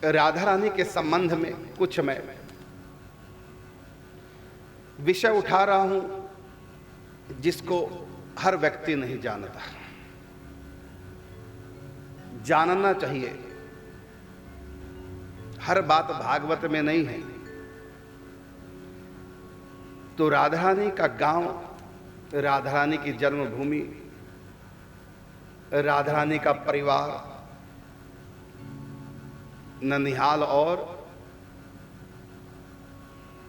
राधा रानी के संबंध में कुछ मैं विषय उठा रहा हूं जिसको हर व्यक्ति नहीं जानता। जानना चाहिए। हर बात भागवत में नहीं है। तो राधा रानी का गांव, राधा रानी की जन्मभूमि, राधा रानी का परिवार, ननिहाल और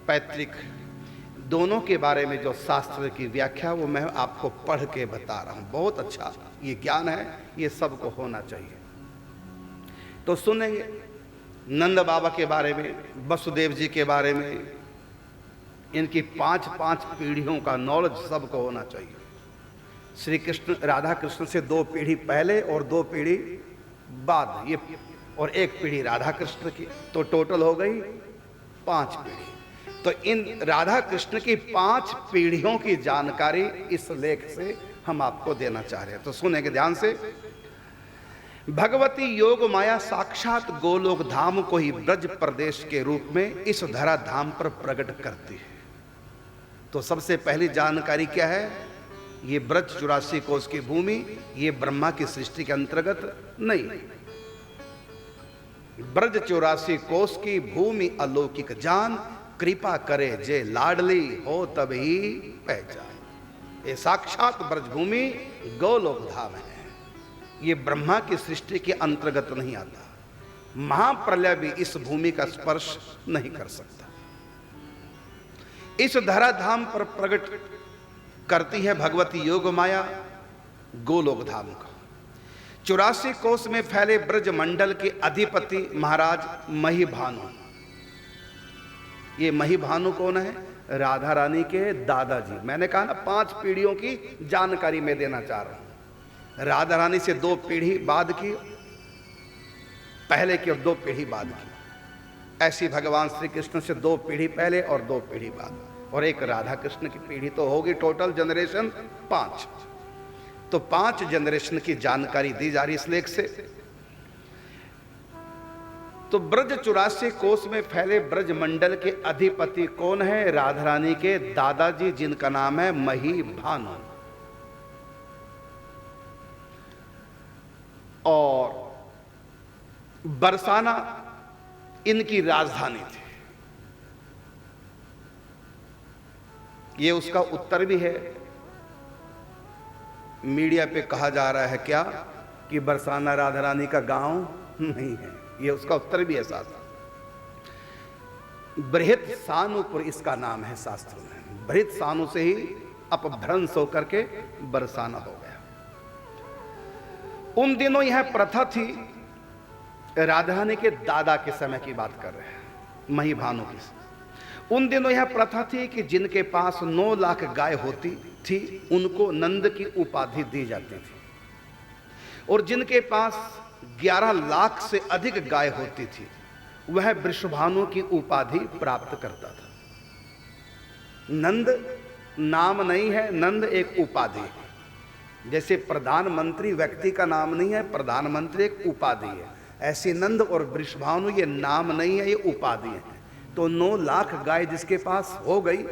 पैतृक दोनों के बारे में जो शास्त्र की व्याख्या वो मैं आपको पढ़ के बता रहा हूं। बहुत अच्छा ये ज्ञान है, ये सबको होना चाहिए। तो सुनेंगे नंद बाबा के बारे में, वसुदेव जी के बारे में। इनकी 5-5 पीढ़ियों का नॉलेज सबको होना चाहिए। श्री कृष्ण राधा कृष्ण से 2 पीढ़ी पहले और 2 पीढ़ी बाद, ये और 1 पीढ़ी राधा कृष्ण की, तो टोटल हो गई 5 पीढ़ी। तो इन राधा कृष्ण की 5 पीढ़ियों की जानकारी इस लेख से हम आपको देना चाह रहे हैं। तो सुनेंगे ध्यान से। भगवती योग माया साक्षात गोलोक धाम को ही ब्रज प्रदेश के रूप में इस धरा धाम पर प्रकट करती है। तो सबसे पहली जानकारी क्या है? ये ब्रज 84 कोस की भूमि, ये ब्रह्मा की सृष्टि के अंतर्गत नहीं। ब्रज 84 कोस की भूमि अलौकिक जान, कृपा करे जे लाडली हो तभी पहचान। ये साक्षात ब्रजभूमि गोलोक धाम है। ये ब्रह्मा की सृष्टि के अंतर्गत नहीं आता। महाप्रलय भी इस भूमि का स्पर्श नहीं कर सकता। इस धराधाम पर प्रकट करती है भगवती योग माया गोलोक धाम का। 84 कोस में फैले ब्रज मंडल के अधिपति महाराज महीभानु। ये महीभानु कौन है? राधा रानी के दादाजी। मैंने कहा ना 5 पीढ़ियों की जानकारी मैं देना चाह रहा हूं। राधा रानी से 2 पीढ़ी बाद की, पहले की और 2 पीढ़ी बाद की। ऐसी भगवान श्री कृष्ण से 2 पीढ़ी पहले और 2 पीढ़ी बाद, और एक राधा कृष्ण की पीढ़ी, तो होगी टोटल जनरेशन 5। तो 5 जनरेशन की जानकारी दी जा रही इस लेख से। तो ब्रज 84 कोस में फैले ब्रज मंडल के अधिपति कौन है? राधा रानी के दादाजी, जिनका नाम है महीभानु। और बरसाना इनकी राजधानी थी। ये उसका उत्तर भी है। मीडिया पे कहा जा रहा है क्या कि बरसाना राधा रानी का गांव नहीं है। ये उसका उत्तर भी है साथ। बृहत सानुपुर इसका नाम है शास्त्रों में। बृहत सानु से ही अपभ्रंश होकर के बरसाना हो गया। उन दिनों यह प्रथा थी, राधा रानी के दादा के समय की बात कर रहे हैं, महीभानु की। उन दिनों यह प्रथा थी कि जिनके पास 9 लाख गाय होती थी उनको नंद की उपाधि दी जाती थी, और जिनके पास 11 लाख से अधिक गाय होती थी वह वृषभानु की उपाधि प्राप्त करता था। नंद नाम नहीं है, नंद एक उपाधि है। जैसे प्रधानमंत्री व्यक्ति का नाम नहीं है, प्रधानमंत्री एक उपाधि है, ऐसे नंद और वृषभानु ये नाम नहीं है, ये उपाधि है। तो 9 लाख गाय जिसके पास हो गई,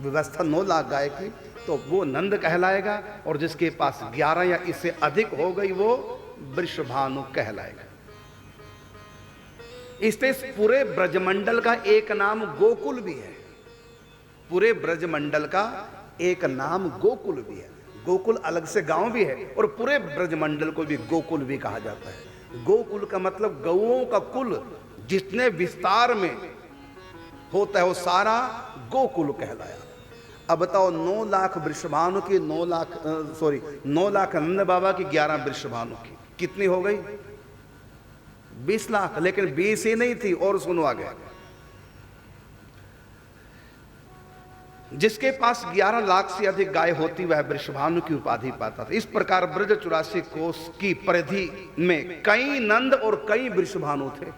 व्यवस्था 9 लाख गाय की, तो वो नंद कहलाएगा, और जिसके पास 11 या इससे अधिक हो गई वो वृषभानु कहलाएगा। इससे इस पूरे ब्रजमंडल का एक नाम गोकुल भी है। पूरे ब्रजमंडल का एक नाम गोकुल भी है। गोकुल अलग से गांव भी है, और पूरे ब्रजमंडल को भी गोकुल भी कहा जाता है। गोकुल का मतलब गौओं का कुल, जितने विस्तार में होता है वो सारा गोकुल कहलाया। अब बताओ 9 लाख वृषभानु की, 9 लाख नंद बाबा की, 11 वृषभानु की, कितनी हो गई? 20 लाख। लेकिन 20 ही नहीं थी, और सुनो आगे। जिसके पास 11 लाख से अधिक गाय होती वह वृषभानु की उपाधि पाता था। इस प्रकार ब्रज 84 कोस की परिधि में कई नंद और कई वृषभानु थे।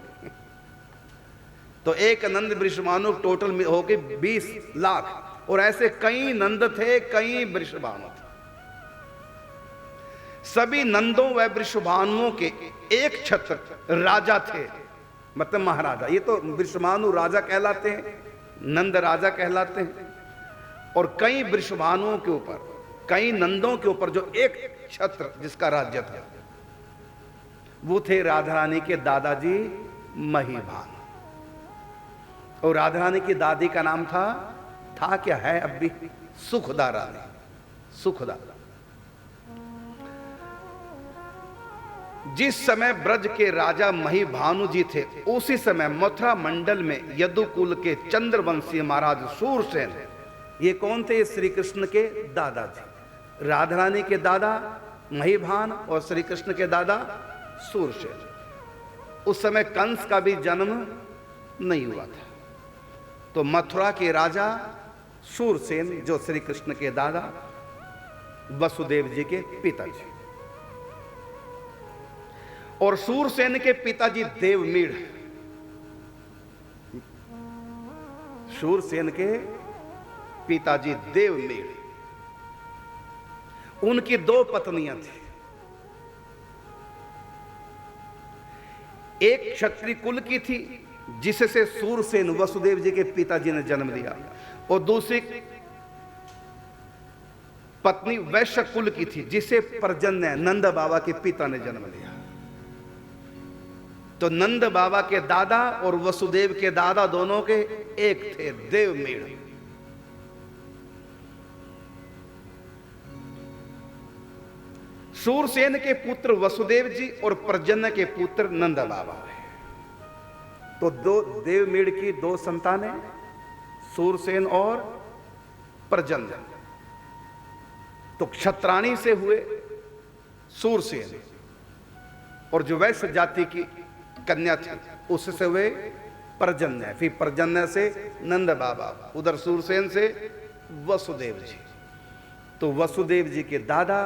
तो एक नंद वृषभानु टोटल में हो गए 20 लाख, और ऐसे कई नंद थे, कई वृषभानु थे। सभी नंदों व वृषभानुओं के एक छत्र राजा थे, मतलब महाराजा। ये तो वृषभानु राजा कहलाते हैं, नंद राजा कहलाते हैं। और कई वृषभानुओं के ऊपर, कई नंदों के ऊपर जो एक छत्र जिसका राज्य था, वो थे राधा रानी के दादाजी महीभान। और राधा रानी की दादी का नाम था क्या है अब भी, सुखदा रानी, सुखदा। जिस समय ब्रज के राजा महीभानु जी थे, उसी समय मथुरा मंडल में यदुकुल के चंद्रवंशी महाराज सूरसेन, ये कौन थे? श्री कृष्ण के दादा थे। राधा रानी के दादा महीभान और श्री कृष्ण के दादा सूरसेन। उस समय कंस का भी जन्म नहीं हुआ था। तो मथुरा के राजा सूरसेन, जो श्री कृष्ण के दादा वसुदेव जी के पिताजी, और सूरसेन के पिताजी देवमीढ़, सूरसेन के पिताजी देवमीढ़, उनकी 2 पत्नियां थी। एक क्षत्रिय कुल की थी जिससे सूरसेन वसुदेव जी के पिताजी ने जन्म लिया, और दूसरी पत्नी वैश्य कुल की थी जिसे पर्जन्य नंद बाबा के पिता ने जन्म लिया। तो नंद बाबा के दादा और वसुदेव के दादा दोनों के एक थे, देवमीढ़। सूरसेन के पुत्र वसुदेव जी और पर्जन्य के पुत्र नंद बाबा है। तो देवमीढ़ की 2 संतानें, सूरसेन और पर्जन्य। तो क्षत्राणी से हुए सूरसेन, और जो वैश्य जाति की कन्या थी उससे हुए पर्जन्य, फिर पर्जन्य से नंद बाबा, उधर सूरसेन से वसुदेव जी। तो वसुदेव जी के दादा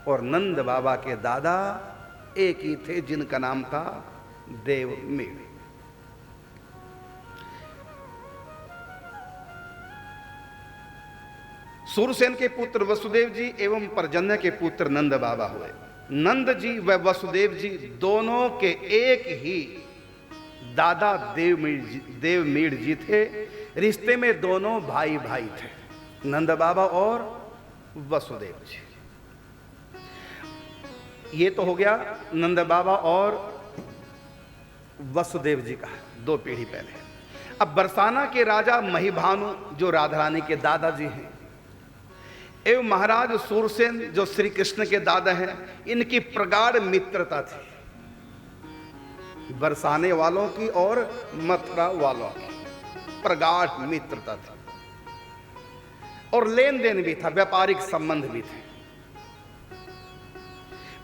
और नंद बाबा के दादा एक ही थे, जिनका नाम था देवमीढ़। सूरसेन के पुत्र वसुदेव जी एवं पर्जन्य के पुत्र नंद बाबा हुए। नंद जी व वसुदेव जी दोनों के एक ही दादा देवमीढ़ जी थे। रिश्ते में दोनों भाई भाई थे, नंद बाबा और वसुदेव जी। ये तो हो गया नंद बाबा और वसुदेव जी का 2 पीढ़ी पहले। अब बरसाना के राजा महीभानु, जो राधा रानी के दादाजी हैं, एवं महाराज सूरसेन, जो श्री कृष्ण के दादा हैं, इनकी प्रगाढ़ मित्रता थी, बरसाने वालों की और मथुरा वालों की प्रगाढ़ मित्रता थी। और लेन देन भी था, व्यापारिक संबंध भी थे।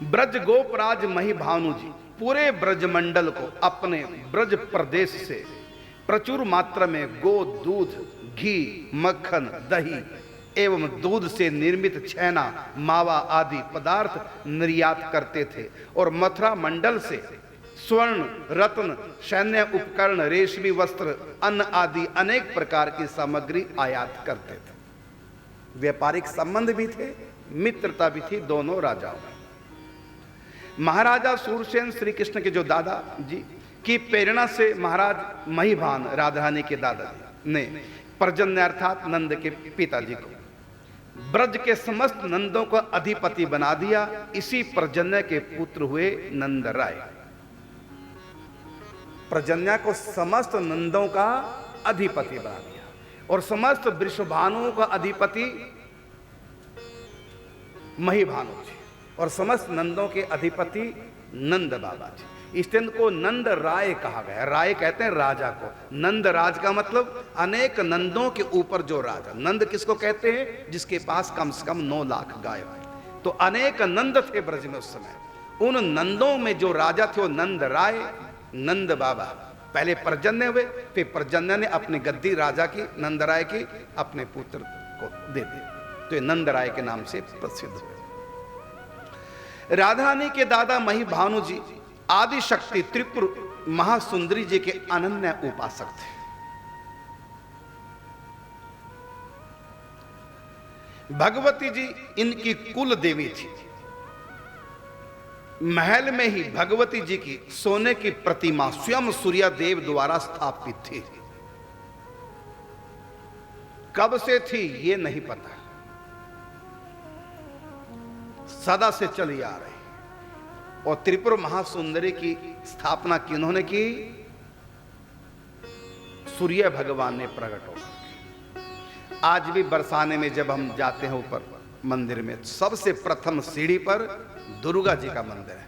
ब्रज गोपराज महीभानु जी पूरे ब्रजमंडल को अपने ब्रज प्रदेश से प्रचुर मात्रा में गो, दूध, घी, मक्खन, दही एवं दूध से निर्मित छेना, मावा आदि पदार्थ निर्यात करते थे। और मथुरा मंडल से स्वर्ण, रत्न, सैन्य उपकरण, रेशमी वस्त्र, अन्न आदि अनेक प्रकार की सामग्री आयात करते थे। व्यापारिक संबंध भी थे, मित्रता भी थी दोनों राजाओं में। महाराजा सूरसेन श्री कृष्ण के जो दादा जी की प्रेरणा से महाराज महीभान, राधा रानी के दादा ने पर्जन्य अर्थात नंद के पिताजी को ब्रज के समस्त नंदों को अधिपति बना दिया। इसी पर्जन्य के पुत्र हुए नंद राय। पर्जन्य को समस्त नंदों का अधिपति बना दिया, और समस्त वृषभानुओं का अधिपति महीभानु जी, और समस्त नंदों के अधिपति नंद बाबा जी। इस दिन को नंद राय कहा गया। राय कहते हैं राजा को। नंद राज का मतलब अनेक नंदों के ऊपर जो राजा। नंद किसको कहते हैं? जिसके पास कम से कम 9 लाख गाय है। तो अनेक नंद थे ब्रज में उस समय। उन नंदों में जो राजा थे वो नंद राय, नंद बाबा। पहले पर्जन्य हुए, फिर पर्जन्य ने अपनी गद्दी राजा की, नंद राय की, अपने पुत्र को दे दी। तो ये नंद राय के नाम से प्रसिद्ध हुए। राधा रानी के दादा महीभानु जी आदि शक्ति त्रिपुर महासुंदरी जी के अनन्य उपासक थे। भगवती जी इनकी कुल देवी थी। महल में ही भगवती जी की सोने की प्रतिमा स्वयं सूर्य देव द्वारा स्थापित थी। कब से थी ये नहीं पता, सदा से चली आ रही। और त्रिपुर महासुंदरी की स्थापना किन्होंने की? सूर्य भगवान ने प्रकट होकर। आज भी बरसाने में जब हम जाते हैं ऊपर मंदिर में, सबसे प्रथम सीढ़ी पर दुर्गा जी का मंदिर है,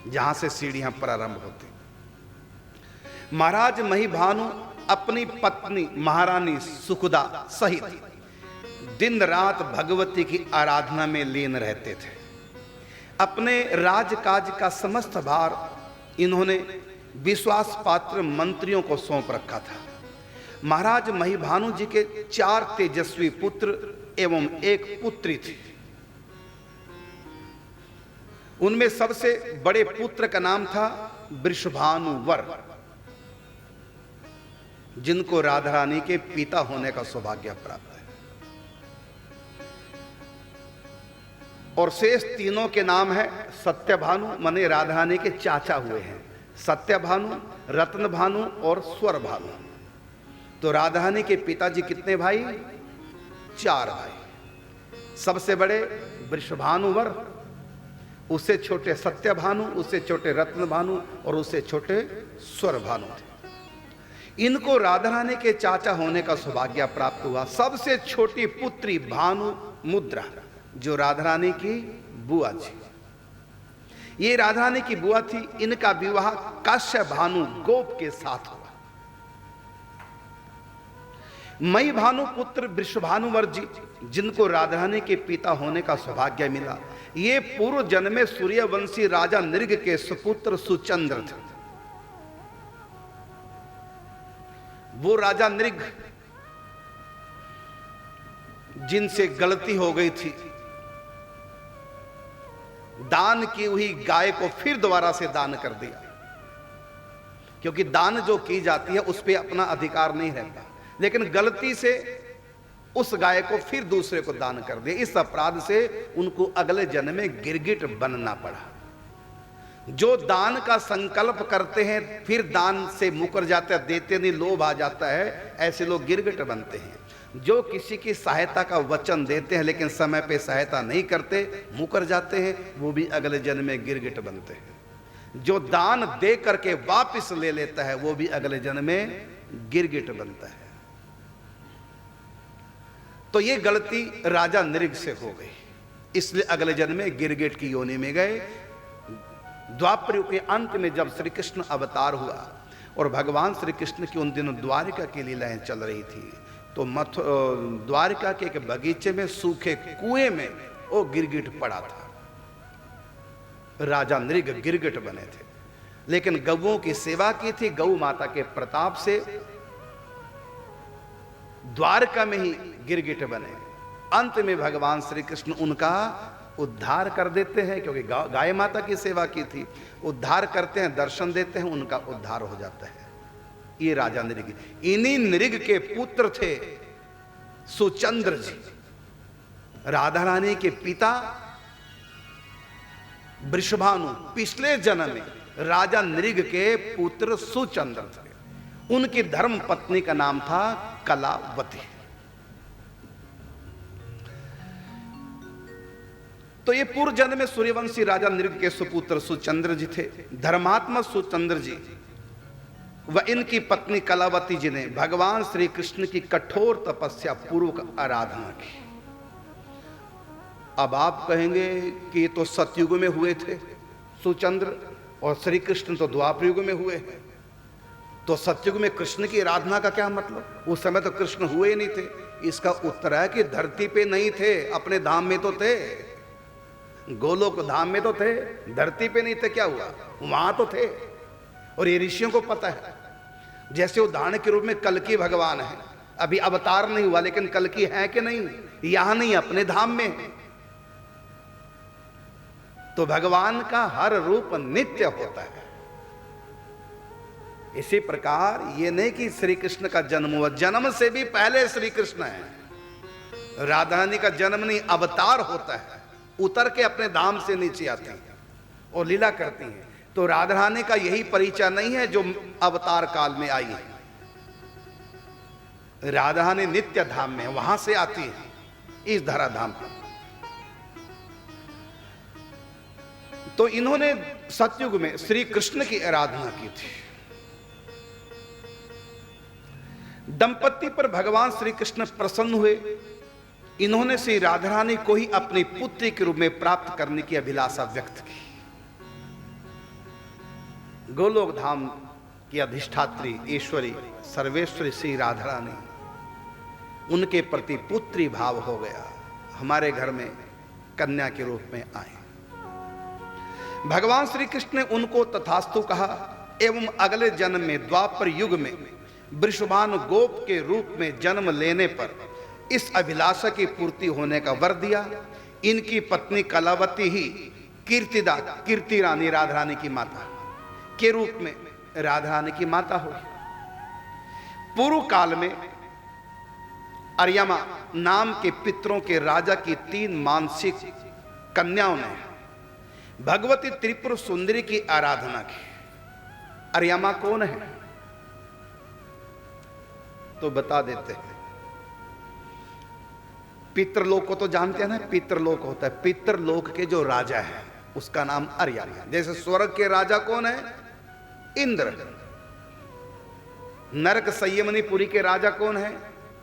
जहां से सीढ़ियां प्रारंभ होती। महाराज महिभानु अपनी पत्नी महारानी सुखदा सहित दिन रात भगवती की आराधना में लीन रहते थे। अपने राजकाज का समस्त भार इन्होंने विश्वास पात्र मंत्रियों को सौंप रखा था। महाराज महिभानु जी के 4 तेजस्वी पुत्र एवं एक पुत्री थी। उनमें सबसे बड़े पुत्र का नाम था वृषभानुवर, जिनको राधा रानी के पिता होने का सौभाग्य प्राप्त है। और शेष तीनों के नाम है सत्यभानु, माने राधा रानी के चाचा हुए हैं। सत्यभानु, रत्नभानु और स्वरभानु। तो राधा रानी के पिताजी कितने भाई? 4 भाई। सबसे बड़े वृषभानुवर, उससे छोटे सत्यभानु, उससे छोटे रत्नभानु और उससे छोटे स्वरभानु थे। इनको राधा रानी के चाचा होने का सौभाग्य प्राप्त हुआ। सबसे छोटी पुत्री भानु मुद्रा, जो राधा रानी की बुआ थी, ये राधा रानी की बुआ थी। इनका विवाह काश्यप भानु गोप के साथ हुआ। मई भानु पुत्र वृषभानुवर जी, जिनको राधा रानी के पिता होने का सौभाग्य मिला, ये पूर्व जन्म में सूर्यवंशी राजा नृग के सुपुत्र सुचंद्र थे। वो राजा नृग जिनसे गलती हो गई थी, दान की हुई गाय को फिर दोबारा से दान कर दिया, क्योंकि दान जो की जाती है उस पर अपना अधिकार नहीं रहता, लेकिन गलती से उस गाय को फिर दूसरे को दान कर दिया। इस अपराध से उनको अगले जन्म में गिरगिट बनना पड़ा। जो दान का संकल्प करते हैं फिर दान से मुकर जाते हैं, देते नहीं, लोभ आ जाता है, ऐसे लोग गिरगिट बनते हैं। जो किसी की सहायता का वचन देते हैं लेकिन समय पे सहायता नहीं करते, मुकर जाते हैं, वो भी अगले जन्म में गिरगिट बनते हैं। जो दान दे करके वापस ले लेता है वो भी अगले जन्म में गिरगिट बनता है। तो ये गलती राजा नृग से हो गई, इसलिए अगले जन्म में गिरगिट की योनि में गए। द्वापर युग के अंत में जब श्री कृष्ण अवतार हुआ और भगवान श्री कृष्ण की उन दिनों द्वारिका की लीलाएं चल रही थी, तो द्वारिका के एक बगीचे में सूखे कुएं में वो गिरगिट पड़ा था। राजा नृग गिरगिट बने थे, लेकिन गौओं की सेवा की थी। गौ माता के प्रताप से द्वारका में ही गिरगिट बने। अंत में भगवान श्री कृष्ण उनका उद्धार कर देते हैं, क्योंकि गाय माता की सेवा की थी। उद्धार करते हैं, दर्शन देते हैं, उनका उद्धार हो जाता है। ये राजा नृग, इन्हीं नृग के पुत्र थे सुचंद्र जी। राधा रानी के पिता वृषभानु पिछले जन्म में राजा नृग के पुत्र सुचंद्र थे। उनकी धर्म पत्नी का नाम था कलावती। तो ये पूर्व जन्म में सूर्यवंशी राजा नृग के सुपुत्र सुचंद्र जी थे। धर्मात्मा सुचंद्र जी व इनकी पत्नी कलावती जी ने भगवान श्री कृष्ण की कठोर तपस्या पूर्वक आराधना की। अब आप कहेंगे कि ये तो सतयुग में हुए थे सुचंद्र, और श्री कृष्ण तो द्वापर युग में हुए हैं, तो सतयुग में कृष्ण की आराधना का क्या मतलब? उस समय तो कृष्ण हुए ही नहीं थे। इसका उत्तर है कि धरती पे नहीं थे, अपने धाम में तो थे, गोलोक धाम में तो थे, धरती पे नहीं थे। क्या हुआ? वहां तो थे। और ये ऋषियों को पता है। जैसे उदाहरण के रूप में कल्कि भगवान है, अभी अवतार नहीं हुआ लेकिन कल्कि है कि नहीं? यहां नहीं, अपने धाम में है। तो भगवान का हर रूप नित्य होता है। इसी प्रकार ये नहीं कि श्री कृष्ण का जन्म हुआ, जन्म से भी पहले श्री कृष्ण है। राधा रानी का जन्म नहीं, अवतार होता है, उतर के अपने धाम से नीचे आते हैं। और लीला करती हैं। तो राधा रानी का यही परिचय नहीं है जो अवतार काल में आई है। राधा रानी नित्य धाम में वहां से आती है इस धराधाम पर। तो इन्होंने सतयुग में श्री कृष्ण की आराधना की थी। दंपति पर भगवान श्री कृष्ण प्रसन्न हुए। इन्होंने श्री राधा रानी को ही अपनी पुत्री के रूप में प्राप्त करने की अभिलाषा व्यक्त की। गोलोक धाम की अधिष्ठात्री ईश्वरी सर्वेश्वरी श्री राधा रानी, उनके प्रति पुत्री भाव हो गया। हमारे घर में कन्या के रूप में आए। भगवान श्री कृष्ण ने उनको तथास्तु कहा एवं अगले जन्म में द्वापर युग में वृषभानु गोप के रूप में जन्म लेने पर इस अभिलाषा की पूर्ति होने का वर दिया। इनकी पत्नी कलावती ही कीर्ति रानी राधा रानी की माता के रूप में राधा रानी की माता होगी। पूर्व काल में अर्यमा नाम के पितरों के राजा की 3 मानसिक कन्याओं ने भगवती त्रिपुर सुंदरी की आराधना की। अर्यमा कौन है तो बता देते हैं। पितृलोक को तो जानते हैं ना, पितृलोक होता है, पितृलोक के जो राजा है उसका नाम अर्यमा। जैसे स्वर्ग के राजा कौन है? इंद्र। नरक संयमनीपुरी के राजा कौन है?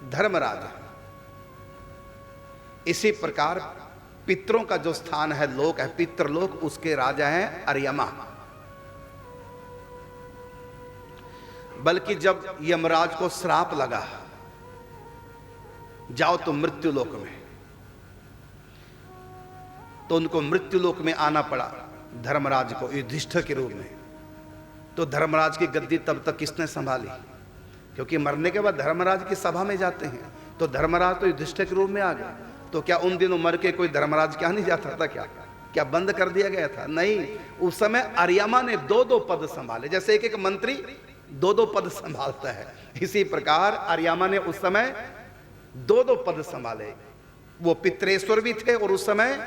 धर्मराज। इसी प्रकार पितरों का जो स्थान है, लोक है पितृलोक, उसके राजा हैं अर्यमा। बल्कि जब यमराज को श्राप लगा जाओ तो मृत्युलोक में, तो उनको मृत्युलोक में आना पड़ा धर्मराज को युधिष्ठिर के रूप में। तो धर्मराज की गद्दी तब तक किसने संभाली? क्योंकि मरने के बाद धर्मराज की सभा में जाते हैं, तो धर्मराज तो युधिष्ठिर के रूप में आ गया। तो क्या उन दिनों मर के कोई धर्मराज क्या नहीं जाता था? क्या बंद कर दिया गया था? नहीं, उस समय अर्यमा ने 2-2 पद संभाले। जैसे एक मंत्री 2-2 पद संभालता है, इसी प्रकार अर्यमा ने उस समय 2-2 पद संभाले। वो पितरेश्वर भी थे और उस समय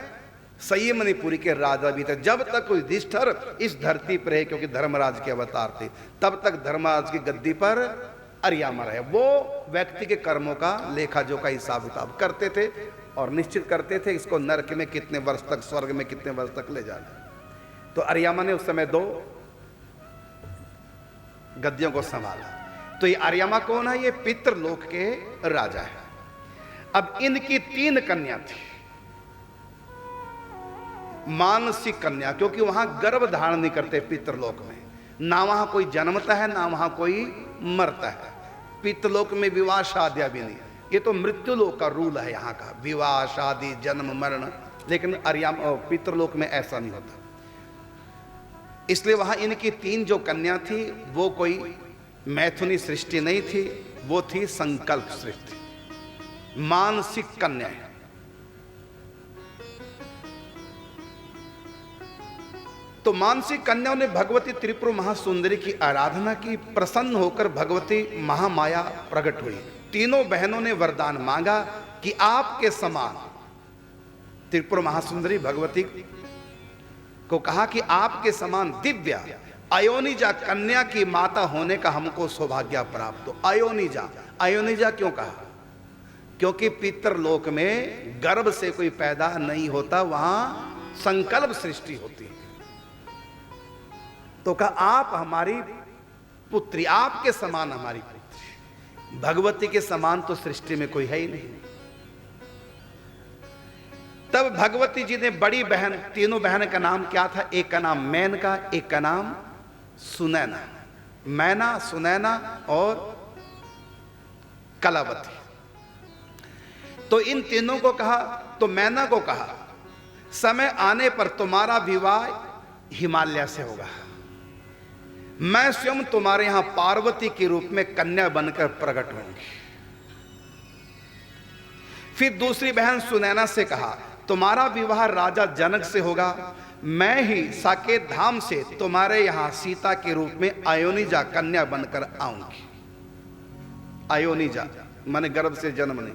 संयमनीपुरी के राजा भी थे। जब तक कोई युधिष्ठिर इस धरती पर है, क्योंकि धर्मराज के अवतार थे, तब तक धर्मराज की गद्दी पर अर्यमा रहे। वो व्यक्ति के कर्मों का लेखा जोखा हिसाब किताब करते थे और निश्चित करते थे इसको नरक में कितने वर्ष तक, स्वर्ग में कितने वर्ष तक ले जाना। तो अर्यमा ने उस समय 2 गद्दियों को संभाला। तो ये अर्यमा कौन है? ये पितृलोक के राजा है। अब इनकी 3 कन्या थी, मानसिक कन्या, क्योंकि वहां गर्भ धारण नहीं करते पितृलोक में। ना वहां कोई जन्मता है ना वहां कोई मरता है। पितृलोक में विवाह शादियां भी नहीं। ये तो मृत्युलोक का रूल है यहाँ का, विवाह शादी जन्म मरण। लेकिन अर्यमा पितृलोक में ऐसा नहीं होता। इसलिए वहां इनकी 3 जो कन्या थी वो कोई मैथुनी सृष्टि नहीं थी, वो थी संकल्प सृष्टि, मानसिक कन्या। तो मानसिक कन्याओं ने भगवती त्रिपुर महासुंदरी की आराधना की। प्रसन्न होकर भगवती महामाया प्रकट हुई। तीनों बहनों ने वरदान मांगा कि आपके समान, त्रिपुर महासुंदरी भगवती को कहा कि आपके समान दिव्या अयोनिजा कन्या की माता होने का हमको सौभाग्य प्राप्त हो। अयोनिजा, अयोनिजा क्यों कहा? क्योंकि पितृलोक में गर्भ से कोई पैदा नहीं होता, वहां संकल्प सृष्टि होती है। तो कहा आप हमारी पुत्री, आपके समान हमारी पुत्री। भगवती के समान तो सृष्टि में कोई है ही नहीं। तब भगवती जी ने बड़ी बहन, तीनों बहन का नाम क्या था? एक का नाम मेनका, एक का नाम सुनैना। मैना, सुनैना और कलावती। तो इन तीनों को कहा, तो मैना को कहा समय आने पर तुम्हारा विवाह हिमालय से होगा। मैं स्वयं तुम्हारे यहां पार्वती के रूप में कन्या बनकर प्रकट होंगी। फिर दूसरी बहन सुनैना से कहा तुम्हारा विवाह राजा जनक से होगा। मैं ही साकेत धाम से तुम्हारे यहां सीता के रूप में अयोनिजा कन्या बनकर आऊंगी। अयोनिजा माने गर्भ से जन्म नहीं,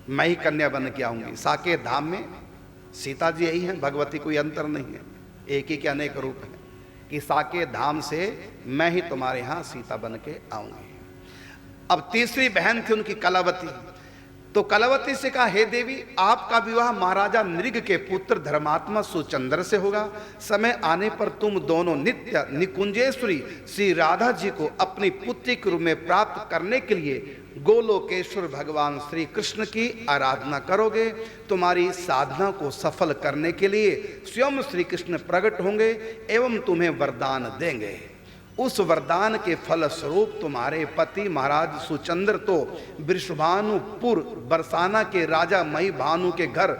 मैं ही कन्या बन के आऊंगी। साकेत धाम में सीता जी यही है, भगवती कोई अंतर नहीं है, एक ही के अनेक रूप हैं कि साके धाम से मैं ही तुम्हारे यहां सीता बन के आऊंगी। अब तीसरी बहन थी उनकी कलावती। तो कलावती से कहा, हे देवी, आपका विवाह महाराजा नृग के पुत्र धर्मात्मा सुचंद्र से होगा। समय आने पर तुम दोनों नित्य निकुंजेश्वरी श्री राधा जी को अपनी पुत्री के रूप में प्राप्त करने के लिए गोलोकेश्वर भगवान श्री कृष्ण की आराधना करोगे। तुम्हारी साधना को सफल करने के लिए स्वयं श्री कृष्ण प्रकट होंगे एवं तुम्हें वरदान देंगे। उस वरदान के फल स्वरूप तुम्हारे पति महाराज सुचंद्र तो वृषभानुपुर बरसाना के राजा मही भानु के घर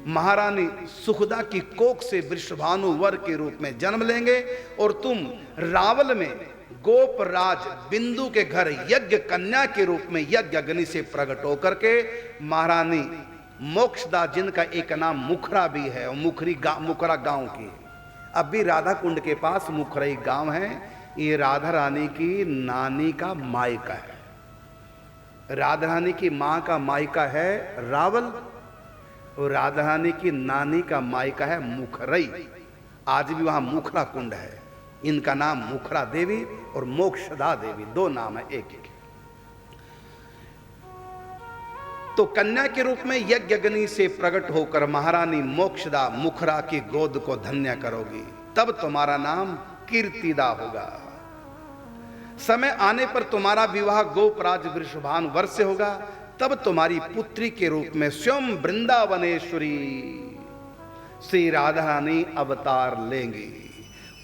महारानी सुखदा की कोख से वृषभानु वर के रूप में जन्म लेंगे और तुम रावल में गोपराज बिंदु के घर यज्ञ कन्या के रूप में यज्ञ अग्नि से प्रकट होकर के महारानी मोक्षदा, जिनका एक नाम मुखरा भी है और मुखरा गांव की, अब भी राधा कुंड के पास मुखरई गांव है। ये राधा रानी की नानी का मायका है। राधा रानी की मां का मायका है रावल और राधा रानी की नानी का मायका है मुखरई। आज भी वहां मुखरा कुंड है। इनका नाम मुखरा देवी और मोक्षदा देवी, दो नाम है एक एक। तो कन्या के रूप में यज्ञ अग्नि से प्रकट होकर महारानी मोक्षदा मुखरा की गोद को धन्य करोगी, तब तुम्हारा नाम कीर्तिदा होगा। समय आने पर तुम्हारा विवाह गोपराज वृषभान वर से होगा, तब तुम्हारी पुत्री के रूप में स्वयं वृंदावनेश्वरी श्री राधा रानी अवतार लेंगी।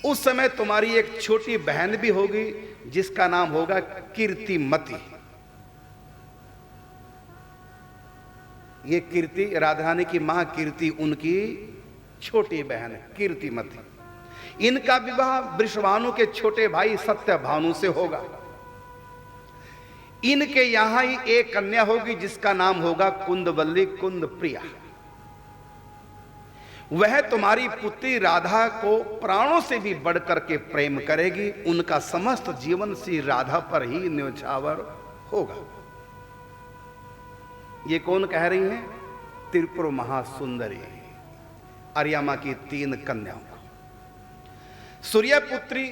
उस समय तुम्हारी एक छोटी बहन भी होगी जिसका नाम होगा कीर्तिमती। ये कीर्ति राधा रानी की मां कीर्ति उनकी छोटी बहन कीर्तिमती। इनका विवाह वृषभानु के छोटे भाई सत्यभानु से होगा। इनके यहां ही एक कन्या होगी जिसका नाम होगा कुंदवल्ली कुंद प्रिया। वह तुम्हारी पुत्री राधा को प्राणों से भी बढ़कर के प्रेम करेगी। उनका समस्त जीवन श्री राधा पर ही न्योछावर होगा। ये कौन कह रही है? त्रिपुर महासुंदरी अर्यमा की 3 कन्याओं को। सूर्य पुत्री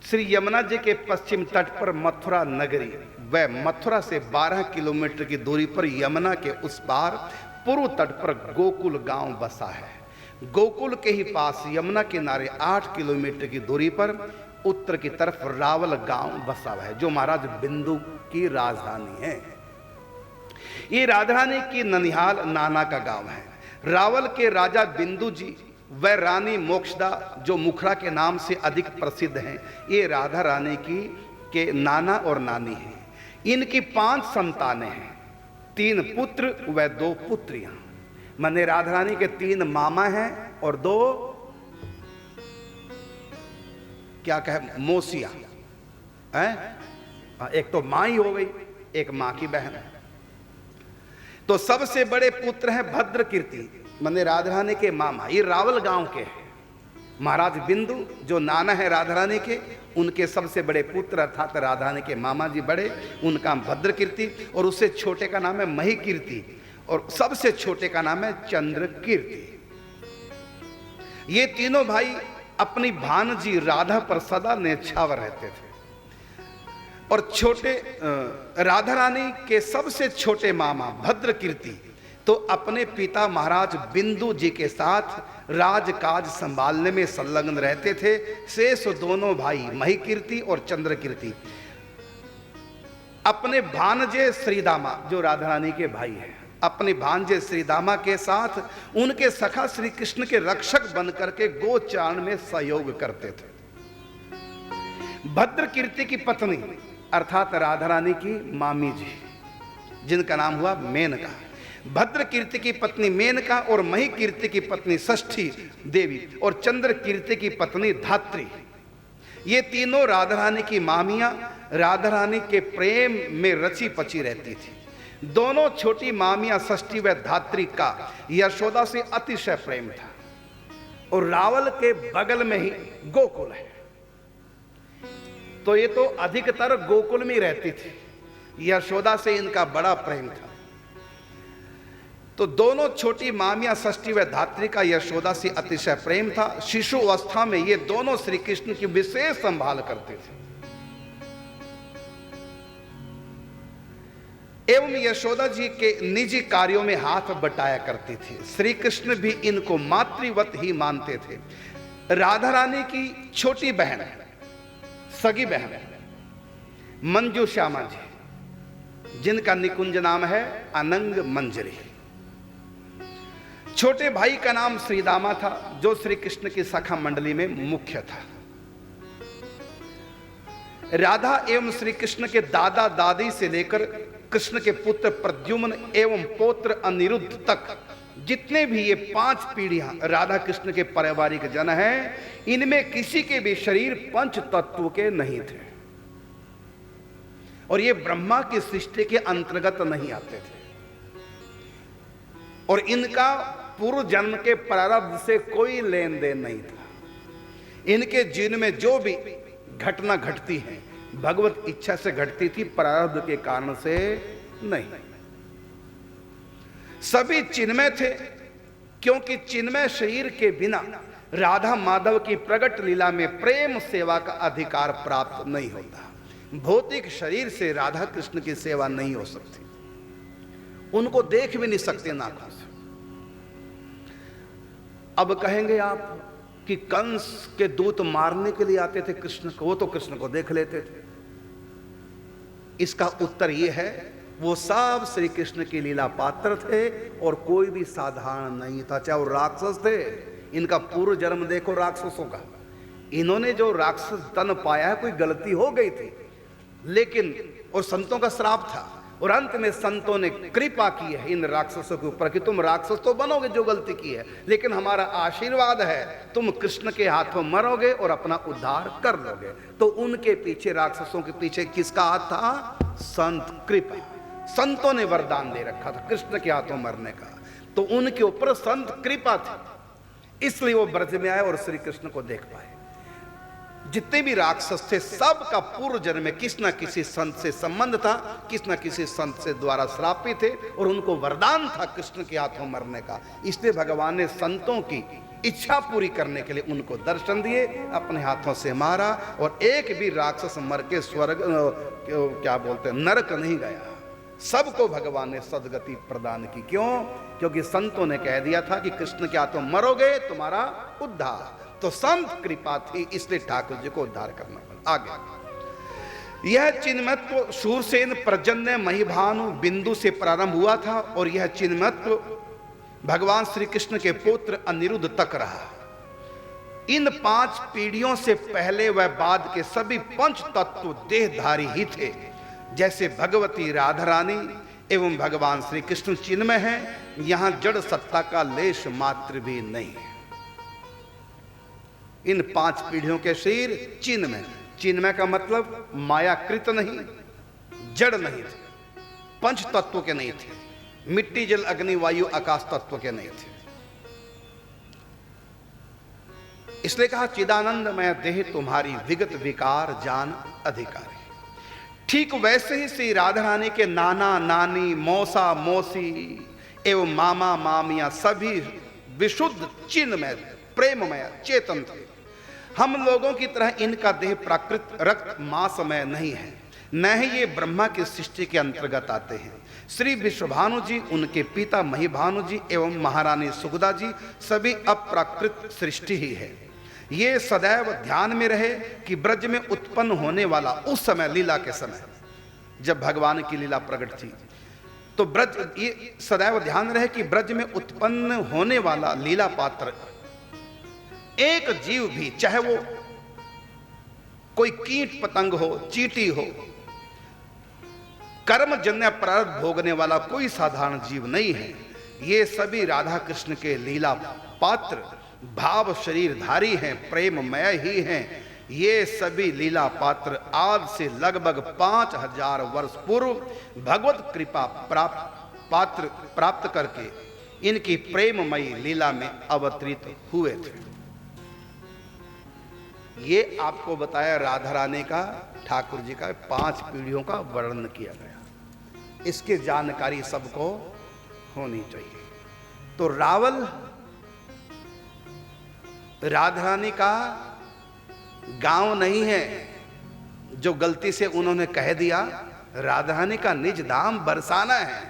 श्री यमुना जी के पश्चिम तट पर मथुरा नगरी, वह मथुरा से 12 किलोमीटर की दूरी पर यमुना के उस पार पूर्व तट पर गोकुल गांव बसा है। गोकुल के ही पास यमुना किनारे 8 किलोमीटर की दूरी पर उत्तर की तरफ रावल गांव बसा हुआ है, जो महाराज बिंदु की राजधानी है। ये राधा रानी की ननिहाल नाना का गांव है। रावल के राजा बिंदु जी व रानी मोक्षदा, जो मुखरा के नाम से अधिक प्रसिद्ध हैं, ये राधा रानी की के नाना और नानी हैं। इनकी 5 संतानें हैं, 3 पुत्र व 2 पुत्रियां। माने राधा रानी के 3 मामा हैं और 2 क्या कहे मौसिया हैं। एक तो मां ही हो गई, एक मां की बहन है। तो सबसे बड़े पुत्र हैं भद्र कीर्ति, माने राधा रानी के मामा। ये रावल गांव के हैं। महाराज बिंदु जो नाना है राधा रानी के, उनके सबसे बड़े पुत्र अर्थात राधा रानी के मामा जी बड़े, उनका भद्र कीर्ति और उससे छोटे का नाम है मही कीर्ति और सबसे छोटे का नाम है चंद्र कीर्ति। ये तीनों भाई अपनी भानजी राधा पर सदा न्योछावर रहते थे। और छोटे राधा रानी के सबसे छोटे मामा भद्र कीर्ति तो अपने पिता महाराज बिंदु जी के साथ राजकाज संभालने में संलग्न रहते थे। शेष दोनों भाई मही कीर्ति और चंद्र कीर्ति अपने भांजे श्रीदामा, जो राधा रानी के भाई हैं, अपने भांजे श्रीदामा के साथ उनके सखा श्री कृष्ण के रक्षक बनकर के गोचारण में सहयोग करते थे। भद्र कीर्ति की पत्नी अर्थात राधा रानी की मामी जी, जिनका नाम हुआ मेनका, भद्र कीर्ति की पत्नी मेनका और मही कीर्ति की पत्नी षष्ठी देवी और चंद्र कीर्ति की पत्नी धात्री, ये तीनों राधा रानी की मामियां राधा रानी के प्रेम में रची पची रहती थी। दोनों छोटी मामियां षष्ठी व धात्री का यशोदा से अतिशय प्रेम था और रावल के बगल में ही गोकुल है, तो ये तो अधिकतर गोकुल में रहती थी। यशोदा से इनका बड़ा प्रेम था। तो दोनों छोटी मामियां षष्ठी व धात्री का यशोदा से अतिशय प्रेम था। शिशु अवस्था में ये दोनों श्री कृष्ण की विशेष संभाल करते थे एवं यशोदा जी के निजी कार्यों में हाथ बटाया करती थी। श्री कृष्ण भी इनको मातृवत ही मानते थे। राधा रानी की छोटी बहन, सगी बहन मंजू श्यामा जी, जिनका निकुंज नाम है अनंग मंजरी। छोटे भाई का नाम श्रीदामा था, जो श्री कृष्ण की सखा मंडली में मुख्य था। राधा एवं श्री कृष्ण के दादा दादी से लेकर कृष्ण के पुत्र प्रद्युम्न एवं पौत्र अनिरुद्ध तक जितने भी ये 5 पीढ़ियां राधा कृष्ण के पारिवारिक जन हैं, इनमें किसी के भी शरीर पंच तत्व के नहीं थे और ये ब्रह्मा की सृष्टि के अंतर्गत नहीं आते थे और इनका पूर्व जन्म के प्रारब्ध से कोई लेन देन नहीं था। इनके जीवन में जो भी घटना घटती है भगवत इच्छा से घटती थी, प्रारब्ध के कारण से नहीं। सभी चिन्मय थे, क्योंकि चिन्मय शरीर के बिना राधा माधव की प्रकट लीला में प्रेम सेवा का अधिकार प्राप्त नहीं होता। भौतिक शरीर से राधा कृष्ण की सेवा नहीं हो सकती, उनको देख भी नहीं सकते नाखों से। अब कहेंगे आप कि कंस के दूत मारने के लिए आते थे कृष्ण को, वो तो कृष्ण को देख लेते थे। इसका उत्तर यह है, वो सब श्री कृष्ण की लीला पात्र थे और कोई भी साधारण नहीं था, चाहे वो राक्षस थे। इनका पूर्व जन्म देखो राक्षसों का, इन्होंने जो राक्षस तन पाया है कोई गलती हो गई थी, लेकिन और संतों का श्राप था और अंत में संतों ने कृपा की है इन राक्षसों के ऊपर कि तुम राक्षस तो बनोगे जो गलती की है, लेकिन हमारा आशीर्वाद है तुम कृष्ण के हाथों मरोगे और अपना उद्धार कर लोगे। तो उनके पीछे, राक्षसों के पीछे किसका हाथ था? संत कृपा। संतों ने वरदान दे रखा था कृष्ण के हाथों मरने का, तो उनके ऊपर संत कृपा थी, इसलिए वो ब्रज में आए और श्री कृष्ण को देख पाए। जितने भी राक्षस थे सबका पूर्व जन्म में किसी न किसी संत से संबंध था, किसी न किसी संत से द्वारा श्रापित थे और उनको वरदान था कृष्ण के हाथों मरने का। इसलिए भगवान ने संतों की इच्छा पूरी करने के लिए उनको दर्शन दिए, अपने हाथों से मारा और एक भी राक्षस मर के स्वर्ग क्या बोलते हैं नरक नहीं गया। सबको भगवान ने सदगति प्रदान की। क्यों? क्योंकि संतों ने कह दिया था कि कृष्ण के हाथों मरोगे तुम्हारा उद्धार। तो संत कृपा थी, इसलिए ठाकुर जी को उद्धार करना पड़ा। आगे यह चिन्मत्व शूरसेन प्रजन्य महिभानु बिंदु से प्रारंभ हुआ था और यह चिन्मत्व भगवान श्री कृष्ण के पुत्र अनिरुद्ध तक रहा। इन 5 पीढ़ियों से पहले व बाद के सभी पंच तत्व देहधारी ही थे। जैसे भगवती राधा रानी एवं भगवान श्री कृष्ण चिन्मय हैं, यहां जड़ सत्ता का लेश मात्र भी नहीं है। इन 5 पीढ़ियों के शरीर चिन्मय, चिन्मय का मतलब मायाकृत नहीं, जड़ नहीं थे, पंच तत्व के नहीं थे, मिट्टी जल अग्नि वायु आकाश तत्व के नहीं थे। इसलिए कहा चिदानंदमय देह तुम्हारी विगत विकार जान अधिकारी। ठीक वैसे ही श्री राधा रानी के नाना नानी मौसा मौसी एवं मामा मामिया सभी विशुद्ध चिन्मय प्रेममय चेतन थे। हम लोगों की तरह इनका देह प्राकृत रक्त मांसमय नहीं है, न ही ये ब्रह्मा की सृष्टि के अंतर्गत आते हैं। श्री विश्वभानु जी, उनके पिता महिभानु जी एवं महारानी सुखदा जी सभी अप्राकृत सृष्टि ही है। ये सदैव ध्यान में रहे कि ब्रज में उत्पन्न होने वाला उस समय लीला के समय जब भगवान की लीला प्रकट थी, तो ब्रज ये सदैव ध्यान रहे कि ब्रज में उत्पन्न होने वाला लीला पात्र एक जीव भी, चाहे वो कोई कीट पतंग हो, चींटी हो, कर्मजन्य प्रारब्ध भोगने वाला कोई साधारण जीव नहीं है। ये सभी राधा कृष्ण के लीला पात्र भाव शरीरधारी हैं, प्रेममय ही हैं। ये सभी लीला पात्र आज से लगभग 5000 वर्ष पूर्व भगवत कृपा पात्र प्राप्त करके इनकी प्रेममयी लीला में अवतरित हुए थे। ये आपको बताया राधा रानी का, ठाकुर जी का 5 पीढ़ियों का वर्णन किया गया। इसकी जानकारी सबको होनी चाहिए। तो रावल राधा रानी का गांव नहीं है जो गलती से उन्होंने कह दिया। राधा रानी का निज धाम बरसाना है,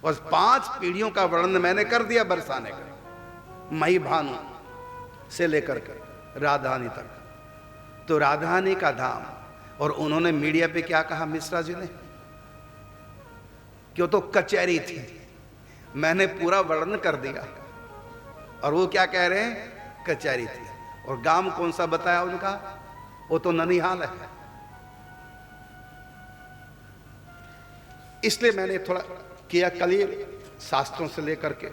और 5 पीढ़ियों का वर्णन मैंने कर दिया बरसाने का, मई भानु से लेकर के राधा रानी तक। तो राधा रानी का धाम, और उन्होंने मीडिया पे क्या कहा मिश्रा जी ने, क्यों तो कचहरी थी, मैंने पूरा वर्णन कर दिया, और वो क्या कह रहे हैं कचहरी थी। और गांव कौन सा बताया उनका, वो तो ननिहाल है। इसलिए मैंने थोड़ा किया क्लियर शास्त्रों से लेकर के